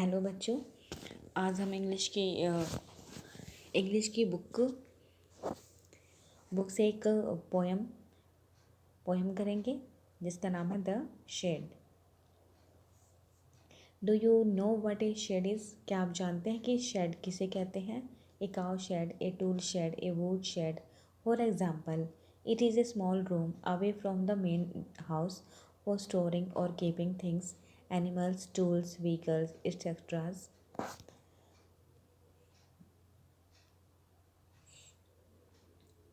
Hello बच्चों, आज हम इंग्लिश की बुक से एक पोएम करेंगे जिसका नाम है the shed. Do you know what a shed is? क्या आप जानते हैं कि शेड किसे कहते हैं? A cow shed, a tool shed, a wood shed. For example, it is a small room away from the main house for storing और keeping things, animals, tools, vehicles, etceteras.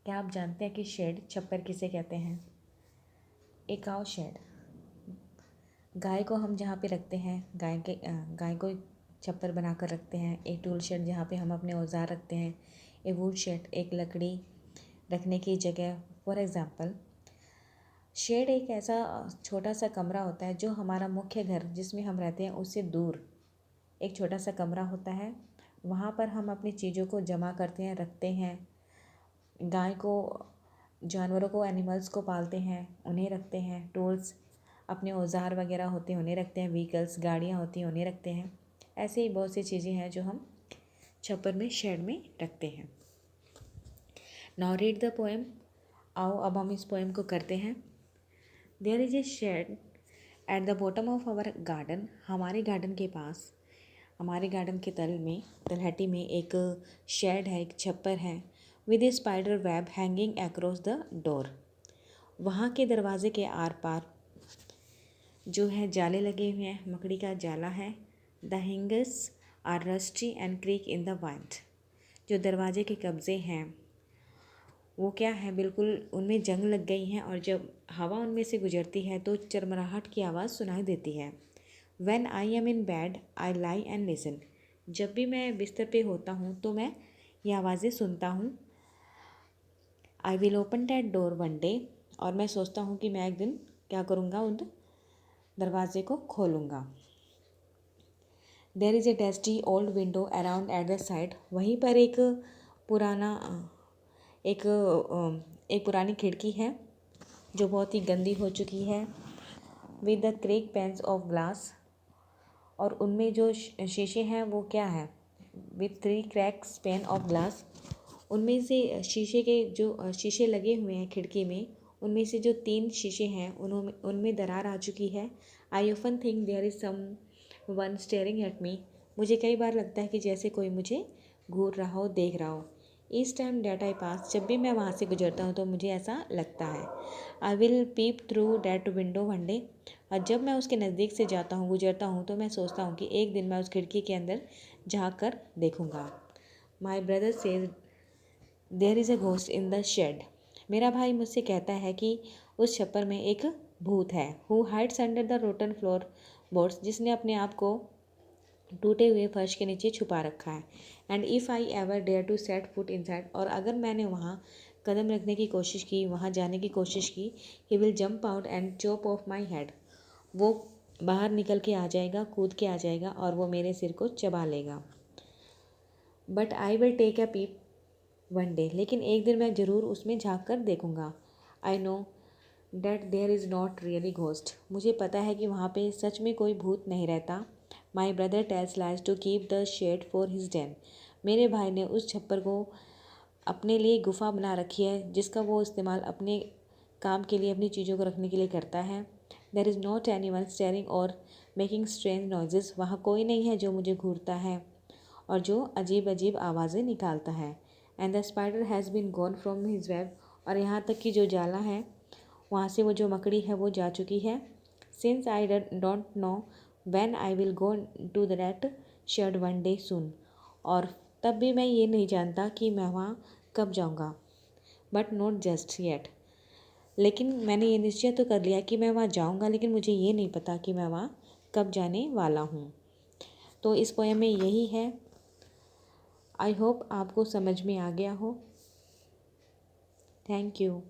क्या आप जानते हैं कि शेड, छप्पर किसे कहते हैं? ए काउ शेड, गाय को हम जहाँ पे रखते हैं, गाय को छप्पर बना कर रखते हैं। ए टूल शेड, जहाँ पे हम अपने औजार रखते हैं। ए वुड शेड, एक लकड़ी रखने की जगह। फॉर एग्ज़ाम्पल, शेड एक ऐसा छोटा सा कमरा होता है जो हमारा मुख्य घर जिसमें हम रहते हैं उससे दूर एक छोटा सा कमरा होता है। वहाँ पर हम अपनी चीज़ों को जमा करते हैं, रखते हैं। गाय को, जानवरों को, एनिमल्स को पालते हैं, उन्हें रखते हैं। टूल्स, अपने औजार वगैरह होते हैं, उन्हें रखते हैं। व्हीकल्स, गाड़ियाँ होती हैं, उन्हें रखते हैं। ऐसे ही बहुत सी चीज़ें हैं जो हम छप्पर में, शेड में रखते हैं। Now read the poem. आओ अब हम इस पोएम को करते हैं। There is a shed at the bottom of our garden. हमारे गार्डन के पास, हमारे गार्डन के तलहटी में एक शेड है, एक छप्पर है। With A spider web hanging across the door. वहाँ के दरवाजे के आर पार जो है जाले लगे हुए हैं, मकड़ी का जाला है। The hinges are rusty and creak in the wind. जो दरवाजे के कब्जे हैं वो क्या है, बिल्कुल उनमें जंग लग गई हैं और जब हवा उनमें से गुजरती है तो चरमराहट की आवाज़ सुनाई देती है। When I am in bed, I lie and listen. जब भी मैं बिस्तर पे होता हूँ तो मैं ये आवाज़ें सुनता हूँ। I will open that door one day. और मैं सोचता हूँ कि मैं एक दिन क्या करूँगा, उन दरवाजे को खोलूँगा। There is a dusty old window around at the side. वहीं पर एक पुरानी खिड़की है जो बहुत ही गंदी हो चुकी है। With the cracked panes of glass. और उनमें जो शीशे हैं वो क्या है, with 3 cracks pain of glass. उनमें से शीशे के जो शीशे लगे हुए हैं खिड़की में, उनमें से जो 3 शीशे हैं उनमें दरार आ चुकी है। I often think there is someone staring at me. मुझे कई बार लगता है कि जैसे कोई मुझे घूर रहा हो, देख रहा हो। ईच टाइम डैट आई पास, जब भी मैं वहाँ से गुजरता हूँ तो मुझे ऐसा लगता है। I will pep through that window one day. और जब मैं उसके नज़दीक से जाता हूँ, गुजरता हूँ, तो मैं सोचता हूँ कि एक दिन मैं उस खिड़की के अंदर झाँक कर देखूँगा। My brother says there is a ghost in the shed. मेरा भाई मुझसे कहता है कि उस छप्पर में एक भूत है। Who hides under the rotten floorboards, जिसने अपने आप को टूटे हुए फर्श के नीचे छुपा रखा है। And if I ever dare to set foot inside, और अगर मैंने वहाँ कदम रखने की कोशिश की, वहाँ जाने की कोशिश की, he will jump out and chop of my head. वो बाहर निकल के आ जाएगा, कूद के आ जाएगा और वो मेरे सिर को चबा लेगा। But I will take a peep one day, लेकिन एक दिन मैं ज़रूर उसमें झाँक कर देखूँगा। I know that there is not really ghost. मुझे पता है कि वहाँ पे सच में कोई भूत नहीं रहता। My brother tells lies to keep the shed for his den. मेरे भाई ने उस छप्पर को अपने लिए गुफा बना रखी है जिसका वो इस्तेमाल अपने काम के लिए, अपनी चीज़ों को रखने के लिए करता है। There is not anyone staring or making strange noises. वहाँ कोई नहीं है जो मुझे घूरता है और जो अजीब अजीब आवाज़ें निकालता है। And the spider has been gone from his web. और यहाँ तक कि जो जाला है, वहाँ से वो जो मकड़ी है वो जा चुकी है। Since I don't know when I will go to that shed one day soon. और तब भी मैं ये नहीं जानता कि मैं वहाँ कब जाऊँगा। But not just yet. लेकिन मैंने ये निश्चय तो कर लिया कि मैं वहाँ जाऊँगा, लेकिन मुझे ये नहीं पता कि मैं वहाँ कब जाने वाला हूँ। तो इस पोएम में यही है। आई होप आपको समझ में आ गया हो। Thank you.